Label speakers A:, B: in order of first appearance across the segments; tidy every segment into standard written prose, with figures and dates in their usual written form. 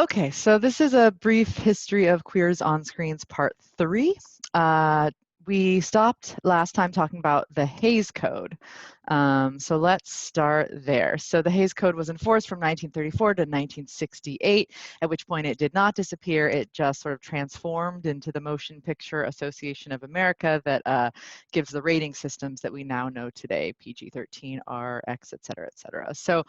A: Okay, so this is a brief history of Queers on Screens Part 3. We stopped last time talking about the Hays Code. So let's start there. So the Hays Code was enforced from 1934 to 1968, at which point it did not disappear. It just sort of transformed into the Motion Picture Association of America that gives the rating systems that we now know today, PG-13, R, X, et cetera, et cetera. So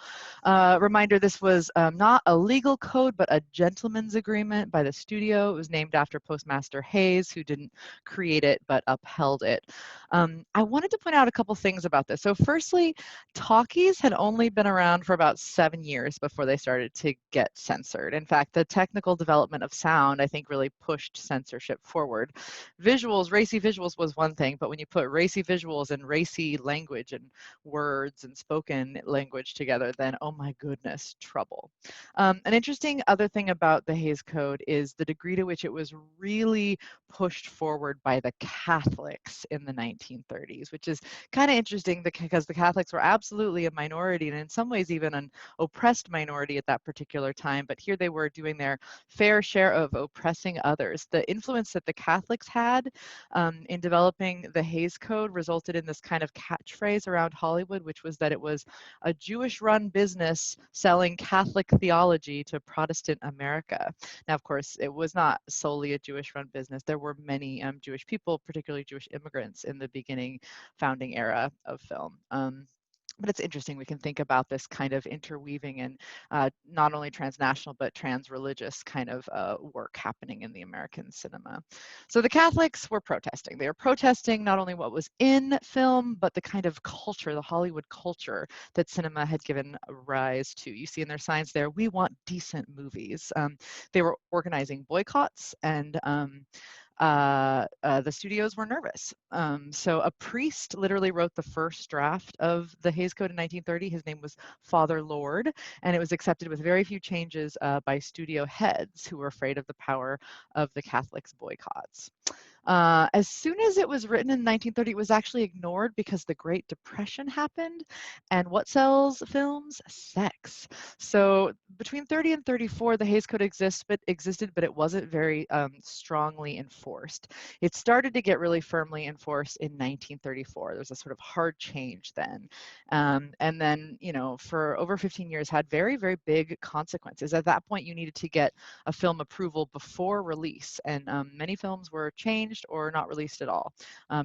A: reminder, this was not a legal code, but a gentleman's agreement by the studio. It was named after Postmaster Hayes, who didn't create it, but upheld it. I wanted to point out a couple things about this. So firstly, talkies had only been around for about 7 years before they started to get censored. In fact, the technical development of sound, I think, really pushed censorship forward. Visuals, racy visuals was one thing, but when you put racy visuals and racy language and words and spoken language together, then oh my goodness, trouble. An interesting other thing about the Hays Code is the degree to which it was really pushed forward by the Catholics in the 1930s, which is kind of interesting because the Catholics were absolutely a minority and in some ways even an oppressed minority at that particular time, but here they were doing their fair share of oppressing others. The influence that the Catholics had in developing the Hays Code resulted in this kind of catchphrase around Hollywood, which was that it was a Jewish-run business selling Catholic theology to Protestant America. Now, of course, it was not solely a Jewish-run business. There were many Jewish people, particularly Jewish immigrants, in the beginning founding era of film. But it's interesting, we can think about this kind of interweaving and not only transnational but trans-religious kind of work happening in the American cinema. So the Catholics were protesting. They were protesting not only what was in film, but the kind of culture, the Hollywood culture that cinema had given rise to. You see in their signs there, we want decent movies. They were organizing boycotts and the studios were nervous. So a priest literally wrote the first draft of the Hays Code in 1930. His name was Father Lord, and it was accepted with very few changes by studio heads who were afraid of the power of the Catholics' boycotts. As soon as it was written in 1930, it was actually ignored because the Great Depression happened. And what sells films? Sex. So between 30 and 34, the Hays Code existed, but it wasn't very strongly enforced. It started to get really firmly enforced in 1934. There was a sort of hard change then. And then, you know, for over 15 years had very, very big consequences. At that point, you needed to get a film approval before release, and many films were changed or not released at all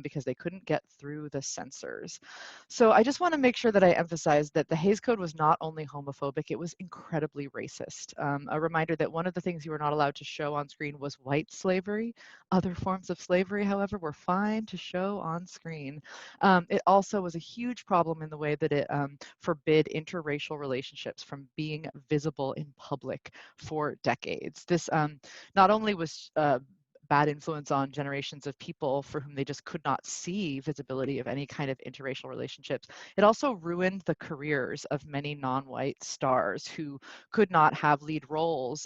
A: because they couldn't get through the censors. So I just want to make sure that I emphasize that the Hays Code was not only homophobic, it was incredibly racist. A reminder that one of the things you were not allowed to show on screen was white slavery. Other forms of slavery, however, were fine to show on screen. It also was a huge problem in the way that it forbid interracial relationships from being visible in public for decades. This not only was bad influence on generations of people for whom they just could not see visibility of any kind of interracial relationships, it also ruined the careers of many non-white stars who could not have lead roles,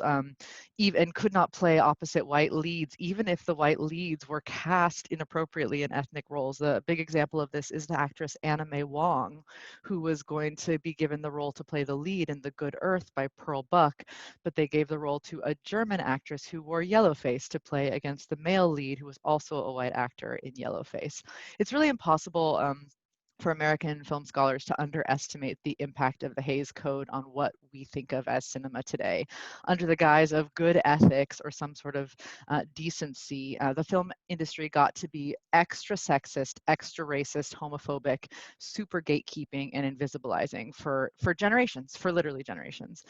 A: even could not play opposite white leads, even if the white leads were cast inappropriately in ethnic roles. The big example of this is the actress Anna May Wong, who was going to be given the role to play the lead in The Good Earth by Pearl Buck, but they gave the role to a German actress who wore yellowface to play against the male lead, who was also a white actor in yellowface. It's really impossible for American film scholars to underestimate the impact of the Hays Code on what we think of as cinema today. Under the guise of good ethics or some sort of decency, the film industry got to be extra sexist, extra racist, homophobic, super gatekeeping and invisibilizing for generations, for literally generations.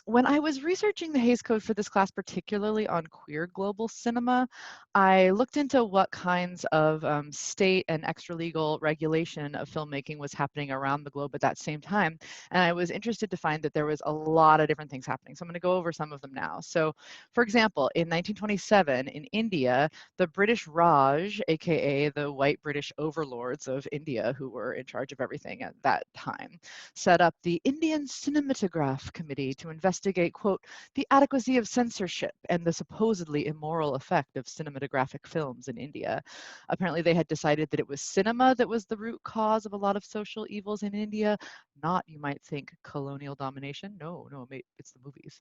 A: When I was researching the Hays Code for this class, particularly on queer global cinema, I looked into what kinds of state and extra-legal regulation of filmmaking was happening around the globe at that same time. And I was interested to find that there was a lot of different things happening. So I'm going to go over some of them now. So for example, in 1927 in India, the British Raj, aka the white British overlords of India who were in charge of everything at that time, set up the Indian Cinematograph Committee to investigate, quote, the adequacy of censorship and the supposedly immoral effect of cinematographic films in India. Apparently they had decided that it was cinema that was the root cause of a lot of social evils in India. Not, you might think, colonial domination. No, no, it's the movies.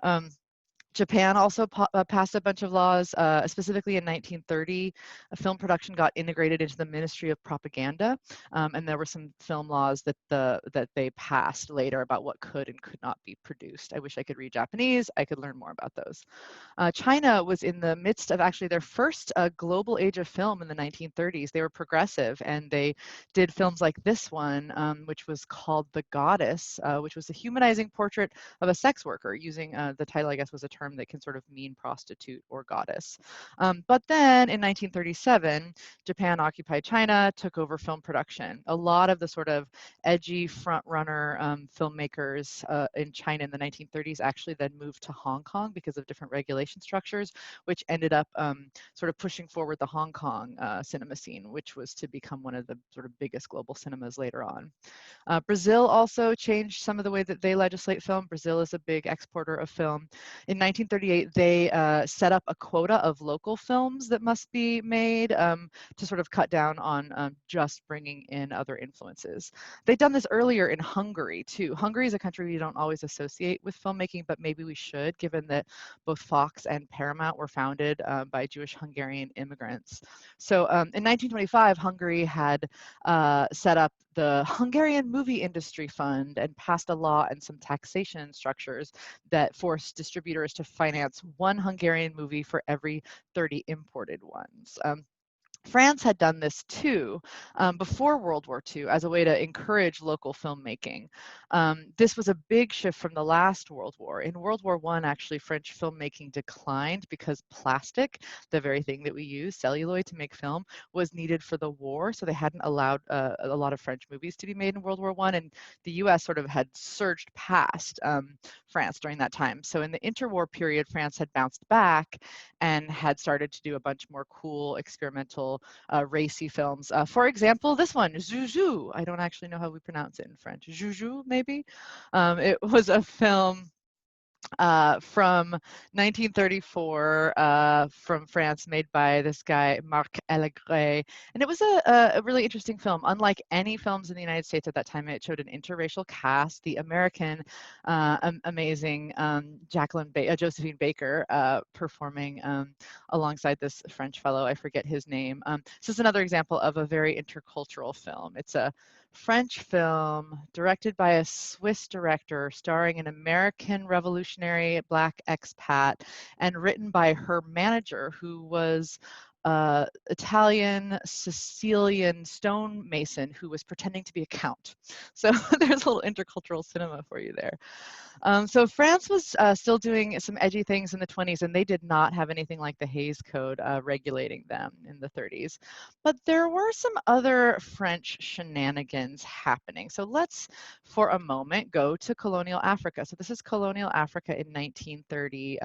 A: Um, Japan also passed a bunch of laws, specifically in 1930. Film production got integrated into the Ministry of Propaganda, and there were some film laws that they passed later about what could and could not be produced. I wish I could read Japanese. I could learn more about those. China was in the midst of actually their first global age of film in the 1930s. They were progressive, and they did films like this one, which was called The Goddess, which was a humanizing portrait of a sex worker, using the title, I guess, was a term that can sort of mean prostitute or goddess. But then in 1937, Japan occupied China, took over film production. A lot of the sort of edgy front-runner filmmakers in China in the 1930s actually then moved to Hong Kong because of different regulation structures, which ended up sort of pushing forward the Hong Kong cinema scene, which was to become one of the sort of biggest global cinemas later on. Brazil also changed some of the way that they legislate film. Brazil is a big exporter of film. In 1938, they set up a quota of local films that must be made to sort of cut down on just bringing in other influences. They'd done this earlier in Hungary too. Hungary is a country we don't always associate with filmmaking, but maybe we should, given that both Fox and Paramount were founded by Jewish Hungarian immigrants. So in 1925, Hungary had set up the Hungarian Movie Industry Fund and passed a law and some taxation structures that forced distributors to finance one Hungarian movie for every 30 imported ones. France had done this too before World War II as a way to encourage local filmmaking. This was a big shift from the last World War. In World War I, actually, French filmmaking declined because plastic, the very thing that we use, celluloid, to make film, was needed for the war. So they hadn't allowed a lot of French movies to be made in World War I, and the US sort of had surged past France during that time. So in the interwar period, France had bounced back and had started to do a bunch more cool experimental racy films. For example, this one, Zouzou. I don't actually know how we pronounce it in French. Zouzou, maybe? It was a film from 1934 from France, made by this guy, Marc Allegret. And it was a really interesting film. Unlike any films in the United States at that time, it showed an interracial cast. The American amazing Josephine Baker performing alongside this French fellow, I forget his name. This is another example of a very intercultural film. It's a French film directed by a Swiss director starring an American revolutionary Black expat and written by her manager, who was Italian Sicilian stonemason who was pretending to be a count. So there's a little intercultural cinema for you there. So France was still doing some edgy things in the 20s, and they did not have anything like the Hays Code regulating them in the 30s. But there were some other French shenanigans happening. So let's, for a moment, go to colonial Africa. So this is colonial Africa in 1930.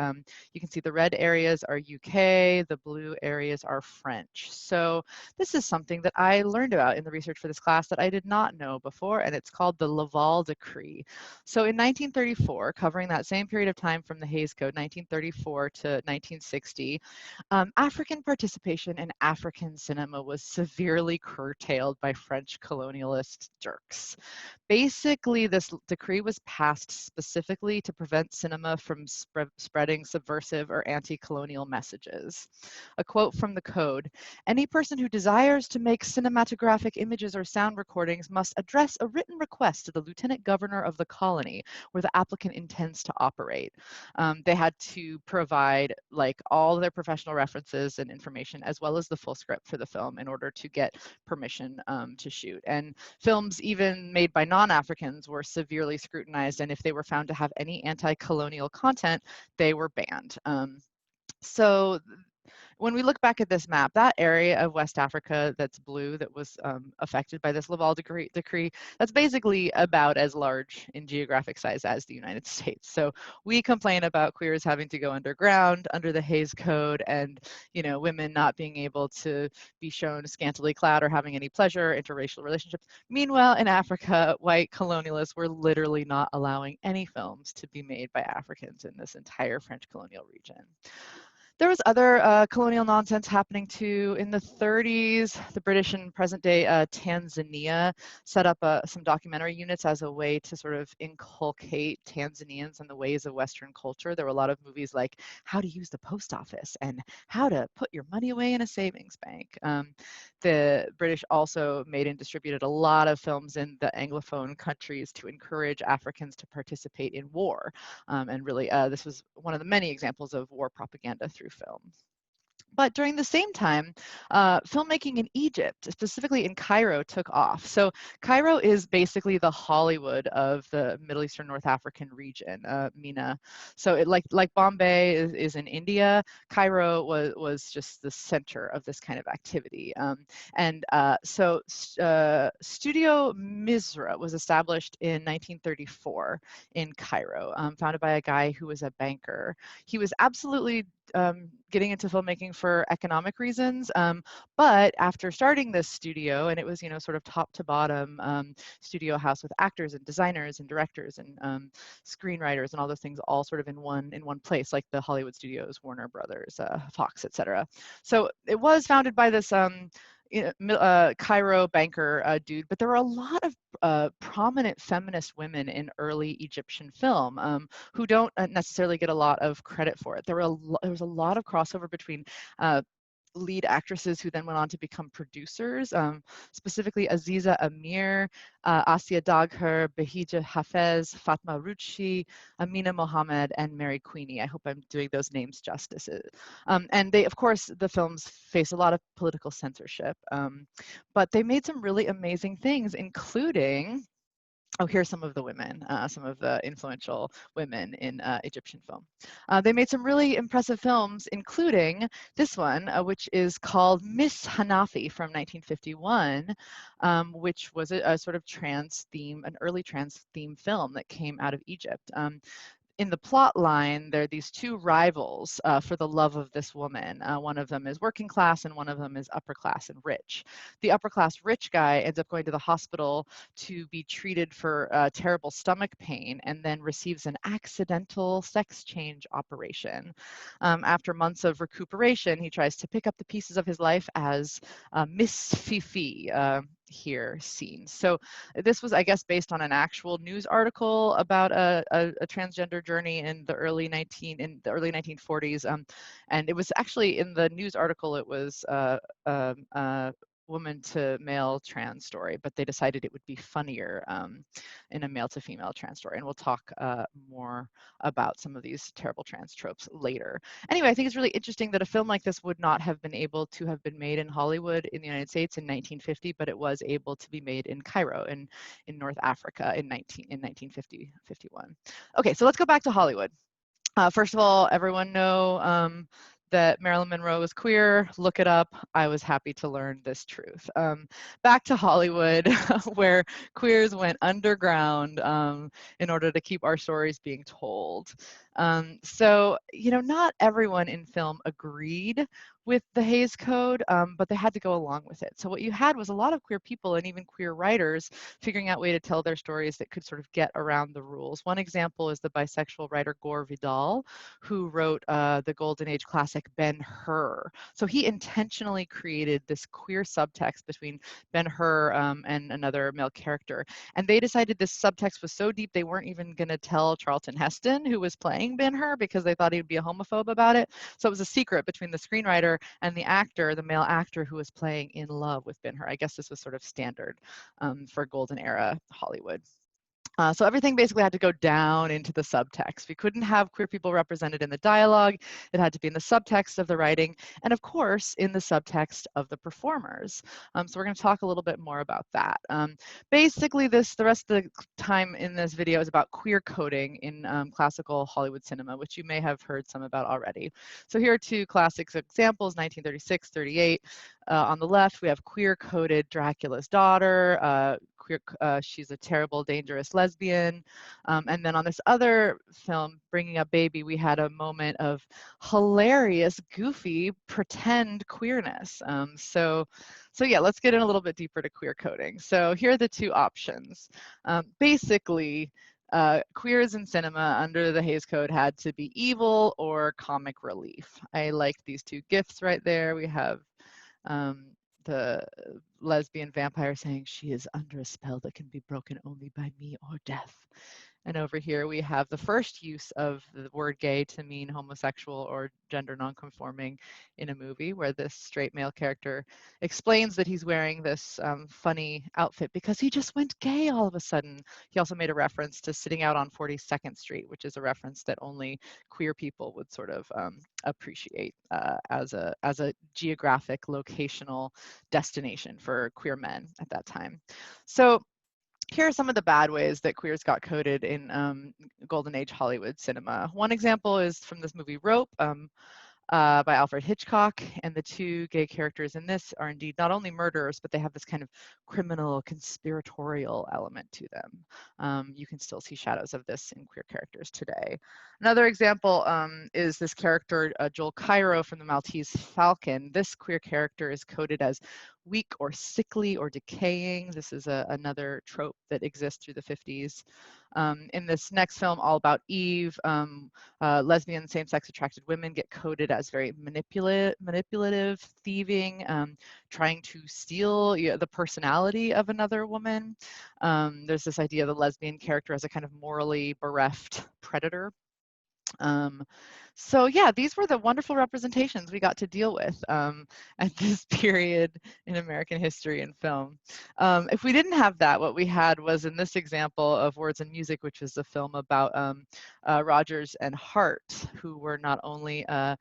A: You can see the red areas are UK, the blue areas are French. So this is something that I learned about in the research for this class that I did not know before, and it's called the Laval Decree. So in 1934, covering that same period of time from the Hays Code, 1934 to 1960, African participation in African cinema was severely curtailed by French colonialist jerks. Basically, this decree was passed specifically to prevent cinema from spreading subversive or anti-colonial messages. A quote from the code: "Any person who desires to make cinematographic images or sound recordings must address a written request to the Lieutenant Governor of the colony where the applicant intends to operate." They had to provide like all their professional references and information, as well as the full script for the film, in order to get permission to shoot. And films even made by non-Africans were severely scrutinized, and if they were found to have any anti-colonial content, they were banned. So when we look back at this map, that area of West Africa that's blue that was affected by this Laval decree, that's basically about as large in geographic size as the United States. So we complain about queers having to go underground under the Hays Code, and women not being able to be shown scantily clad or having any pleasure, interracial relationships. Meanwhile, in Africa, white colonialists were literally not allowing any films to be made by Africans in this entire French colonial region. There was other colonial nonsense happening too. In the 30s, the British in present day Tanzania set up some documentary units as a way to sort of inculcate Tanzanians in the ways of Western culture. There were a lot of movies like how to use the post office and how to put your money away in a savings bank. The British also made and distributed a lot of films in the Anglophone countries to encourage Africans to participate in war. And really, this was one of the many examples of war propaganda through film. But during the same time, filmmaking in Egypt, specifically in Cairo, took off. So Cairo is basically the Hollywood of the Middle Eastern North African region, MENA. So it, like Bombay is in India, Cairo was just the center of this kind of activity. So Studio Misra was established in 1934 in Cairo, founded by a guy who was a banker. He was absolutely getting into filmmaking for economic reasons. But after starting this studio, and it was, sort of top to bottom studio house with actors and designers and directors and screenwriters and all those things all sort of in one place, like the Hollywood studios, Warner Brothers, Fox, etc. So it was founded by this Cairo banker dude, but there were a lot of prominent feminist women in early Egyptian film who don't necessarily get a lot of credit for it. There was a lot of crossover between lead actresses who then went on to become producers, specifically Aziza Amir, Asia Dagher, Bahija Hafez, Fatma Ruchi, Amina Mohammed, and Mary Queenie. I hope I'm doing those names justice. And they, of course, the films face a lot of political censorship, but they made some really amazing things, including here's some of the women, some of the influential women in Egyptian film. They made some really impressive films, including this one, which is called Miss Hanafi from 1951, which was a sort of an early trans theme film that came out of Egypt. In the plot line, there are these two rivals for the love of this woman. One of them is working class and one of them is upper class and rich. The upper class rich guy ends up going to the hospital to be treated for terrible stomach pain and then receives an accidental sex change operation. After months of recuperation, he tries to pick up the pieces of his life as Miss Fifi, here seen. So this was, I guess, based on an actual news article about a transgender journey in the early 1940s, and it was actually in the news article. It was woman to male trans story, but they decided it would be funnier in a male to female trans story. And we'll talk more about some of these terrible trans tropes later. Anyway, I think it's really interesting that a film like this would not have been able to have been made in Hollywood in the United States in 1950, but it was able to be made in Cairo in North Africa in 1950, 51. Okay, so let's go back to Hollywood. First of all, everyone know that Marilyn Monroe was queer. Look it up. I was happy to learn this truth. Back to Hollywood, where queers went underground in order to keep our stories being told. So, not everyone in film agreed with the Hays Code, but they had to go along with it. So what you had was a lot of queer people and even queer writers figuring out a way to tell their stories that could sort of get around the rules. One example is the bisexual writer Gore Vidal, who wrote the Golden Age classic Ben-Hur. So he intentionally created this queer subtext between Ben-Hur and another male character. And they decided this subtext was so deep they weren't even going to tell Charlton Heston, who was playing Ben-Hur, because they thought he would be a homophobe about it. So it was a secret between the screenwriter and the actor, the male actor who was playing in love with Ben-Hur. I guess this was sort of standard for Golden Era Hollywood. So everything basically had to go down into the subtext. We couldn't have queer people represented in the dialogue. It had to be in the subtext of the writing, and of course, in the subtext of the performers. So we're going to talk a little bit more about that. Basically, the rest of the time in this video is about queer coding in classical Hollywood cinema, which you may have heard some about already. So here are two classic examples, 1936, 38. On the left, we have queer-coded Dracula's daughter. She's a terrible, dangerous lesbian. And then on this other film, Bringing Up Baby, we had a moment of hilarious, goofy, pretend queerness. So yeah, let's get in a little bit deeper to queer coding. So here are the two options. Basically, queers in cinema under the Hays Code had to be evil or comic relief. I like these two gifs right there. We have um, the lesbian vampire saying she is under a spell that can be broken only by me or death. And over here we have the first use of the word gay to mean homosexual or gender nonconforming in a movie, where this straight male character explains that he's wearing this funny outfit because he just went gay all of a sudden. He also made a reference to sitting out on 42nd Street, which is a reference that only queer people would sort of appreciate as a geographic locational destination for queer men at that time. So here are some of the bad ways that queers got coded in Golden Age Hollywood cinema. One example is from this movie Rope, by Alfred Hitchcock, and the two gay characters in this are indeed not only murderers, but they have this kind of criminal, conspiratorial element to them. You can still see shadows of this in queer characters today. Another example is this character, Joel Cairo from the Maltese Falcon. This queer character is coded as weak or sickly or decaying. This is another trope that exists through the 50s. In this next film, All About Eve, lesbian same-sex attracted women get coded as very manipulative, thieving, trying to steal the personality of another woman. There's this idea of the lesbian character as a kind of morally bereft predator. So yeah, these were the wonderful representations we got to deal with at this period in American history and film. If we didn't have that, what we had was in this example of Words and Music, which is a film about Rogers and Hart, who were not only a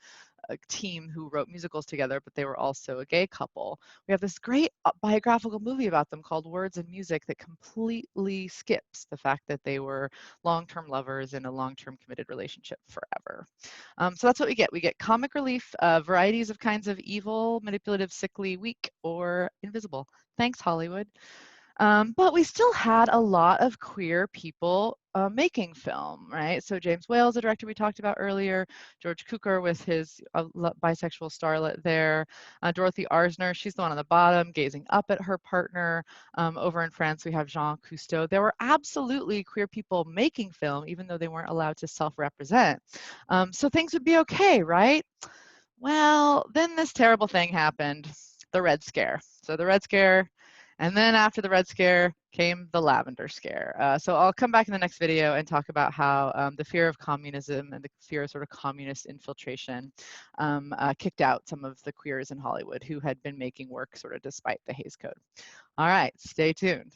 A: team who wrote musicals together, but they were also a gay couple. We have this great biographical movie about them called Words and Music that completely skips the fact that they were long-term lovers in a long-term committed relationship forever. So that's what we get. We get comic relief, varieties of kinds of evil, manipulative, sickly, weak, or invisible. Thanks, Hollywood. But we still had a lot of queer people making film, right? So James Whale, the director we talked about earlier, George Cukor with his bisexual starlet there, Dorothy Arzner, she's the one on the bottom, gazing up at her partner. Over in France, we have Jean Cousteau. There were absolutely queer people making film, even though they weren't allowed to self-represent. So things would be okay, right? Well, then this terrible thing happened, the Red Scare. So the Red Scare, and then after the Red Scare came the Lavender Scare. So I'll come back in the next video and talk about how the fear of communism and the fear of sort of communist infiltration kicked out some of the queers in Hollywood who had been making work sort of despite the Hays Code. All right, stay tuned.